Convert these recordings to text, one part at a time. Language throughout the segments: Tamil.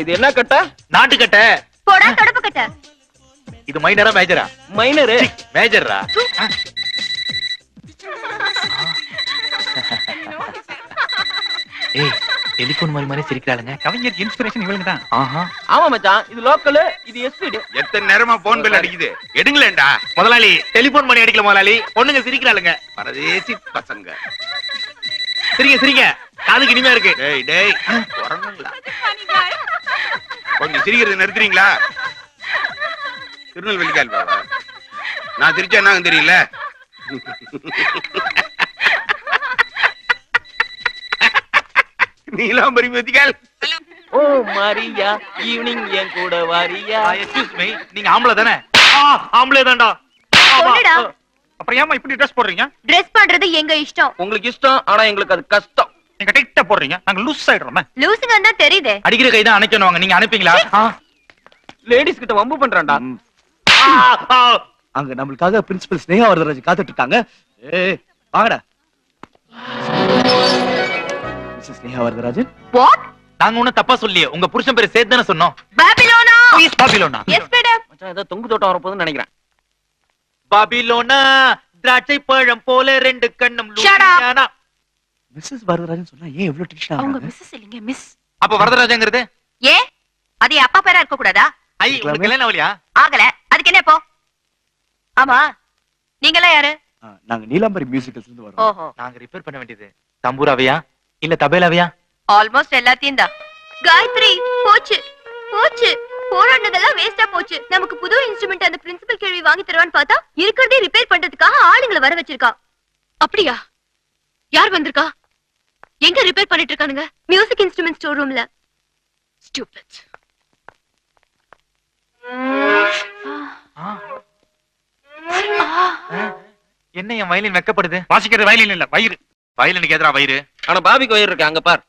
இது என்ன கட்ட? நாட்டு கட்ட. போடா தொடப்பு கட்ட. இது மைனரா மேஜரா? மைனரு. மேஜரா? ஏய், டெலிபோன் மாதிரி சிரிக்கிறாளுங்க. கவிஞருக்கு இன்ஸ்பிரேஷன் இவளுங்க தான். ஆமா மச்சான், இது லோக்கல், இது எஸ்பிடி. எத்தனை நேரமா போன் பில் அடிக்குது, எடுங்களேண்டா. முதலாளி டெலிபோன் பண்ணி அடிக்கல முதலாளி. பொண்ணுங்க சிரிக்கிறாளுங்க. பரதேசி பசங்க. சிரிங்க சிரிங்க, காதுக்கு இனிமையா இருக்கு. டேய் டேய், உறங்குங்களா? கொஞ்சம் சிரிக்கிறது நிறுத்துறீங்களா? திருநெல்வேலிக்கால் பாவா, நான் சிரிச்சா என்னங்க தெரியல. நீலாம்பரி மதிக்கால். ஓ மாரியா, ஈவினிங் என் கூட வாரியா? எக்ஸ்கியூஸ் மீ, நீங்க ஆம்பளை தானே? ஆம்பளை தான்டா. சொல்லுடா. அப்புறம் ஏமா இப்படி ட்ரெஸ் போடுறீங்க? ட்ரெஸ் பண்றது எங்க இஷ்டம். உங்களுக்கு இஷ்டம், ஆனா எங்களுக்கு அது கஷ்டம். நீங்க டைட்டா போடுறீங்க, நாங்க லூஸ் ஆயிடுறோம். லூசுங்க தான் தெரியுதே. அடிக்கிற கை தான் அணைக்கணும். நீங்க அனுப்பீங்களா? லேடிஸ் கிட்ட வம்பு பண்றான்டா. அங்க நம்மளுக்காக பிரின்சிபல் ஸ்னேகா வரதராஜ் காத்துட்டு இருக்காங்க. ஏய் வாங்கடா. மிஸ்ஸஸ் ஸ்னேகா வரதராஜன். வாட்? நாங்க ஒண்ணும் தப்பா சொல்லியே, உங்க புருஷன் பேரு சேர்த்து தானே சொன்னோம். Babilona. Please Babilona. Yes madam. மச்சான் ஏதோ தொங்கு தோட்டம் வரப்போகுதுன்னு நினைக்கிறேன். பாபிலோனா, திராட்சை பழம் போல ரெண்டு கண்ணும் லூசியானா. மிஸ்ஸஸ் வரதராஜன் சொன்னா ஏன் இவ்ளோ டென்ஷன் அவங்க ஆகுறாங்க? மிஸ்ஸஸ் இல்லங்க மிஸ். அப்ப வரதராஜங்கிறது ஏ அது அப்பா பேரா இருக்க கூடாதா? ஐ உங்களுக்கு கல்யாணம் ஆகலையா? ஆகல, அதுக்கு என்ன இப்போ? ஆமா, நீங்கலாம் யாரு? நாங்க நீலாம்பரி மியூசிக்கல்ஸ்ல இருந்து வரோம். ஓஹோ, நாங்க ரிப்பேர் பண்ண வேண்டியது தம்பூராவையா இல்ல தபேலாவையா? ஆல்மோஸ்ட் எல்லாத்தையும் தான். காயத்ரி போச்சு போச்சு, போராடினதெல்லாம் வேஸ்டா போச்சு. நமக்கு புது இன்ஸ்ட்ருமெண்ட் அந்த பிரின்சிபல் கேள்வி வாங்கி தருவான்னு பார்த்தா இருக்கிறதே ரிப்பேர் பண்றதுக்காக ஆளுங்களை வர வச்சிருக்கா. அப்படியா? யார் வந்திருக்கா? எங்க ரிப்பேர் பண்ணிட்டு இருக்கானுங்க? மியூசிக் இன்ஸ்ட்ருமெண்ட் ஸ்டோர் ரூம்ல. ஸ்டூபிட். என்ன என் வயலின் வெக்கப்படுது? வாசிக்கிறது வயலின் இல்ல, வயிறு. வயலினுக்கு எதிரா வயிறு. ஆனா பாபிக்கு வயிறு இருக்கு, அங்க பார்.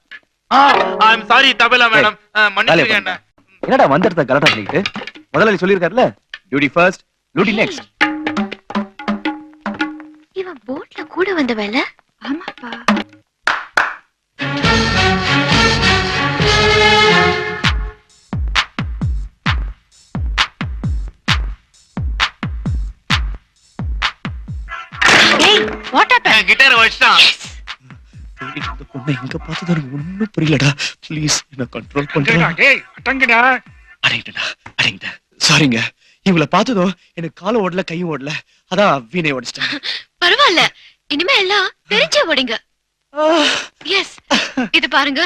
ஐ அம் சாரி தபேலா மேடம், மன்னிச்சிடுங்க என்ன. என்னடா வந்தறத கலட்டா பண்ணிட்டு? முதலாளி சொல்லிருக்காருல, டியூட்டி ஃபர்ஸ்ட், டியூட்டி நெக்ஸ்ட். இவன் போட்ல கூட வந்த வேலை. ஆமாப்பா. ஏய், வாட் ஹேப்பன்? கிட்டார் வச்சிட்டான். இந்த பொண்ணை எங்க பார்த்தது எனக்கு ஒண்ணும் புரியலடா. ப்ளீஸ் என்ன கண்ட்ரோல் பண்ணுடா. டேய் அடங்குடா. அடங்கிட்டா. சாரிங்க. இவளை பார்த்ததோ எனக்கு கால ஓடல, கையும் ஓடல. அதான் வீணை ஓடிச்சிட்டேன். பரவாயில்ல, இனிமே எல்லாம் தெரிஞ்சே ஓடுங்க. எஸ், இது பாருங்க,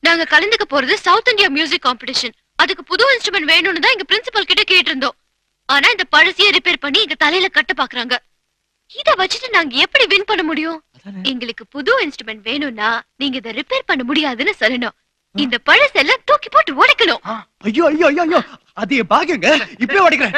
நாங்க கலந்துக்க போறது சவுத் இந்தியா மியூசிக் காம்படிஷன். அதுக்கு புது இன்ஸ்ட்ருமெண்ட் வேணும்னு தான் எங்க பிரின்சிபல் கிட்ட கேட்டு இருந்தோம். ஆனா இந்த பழசைய ரிப்பேர் பண்ணி எங்க தலையில கட்ட பாக்குறாங்க. இத வச்சுட்டு நாங்க எப்படி வின் பண்ண முடியும்? எங்களுக்கு புது இன்ஸ்ட்ருமெண்ட் வேணும்னா நீங்க இத ரிப்பேர் பண்ண முடியாதுன்னு சொல்லணும். இந்த பழசெல்லாம் தூக்கி போட்டு உடைக்கணும். ஐயோ ஐயோ ஐயோ, அது பாக்குங்க. இப்பவே உடைக்கிறேன்.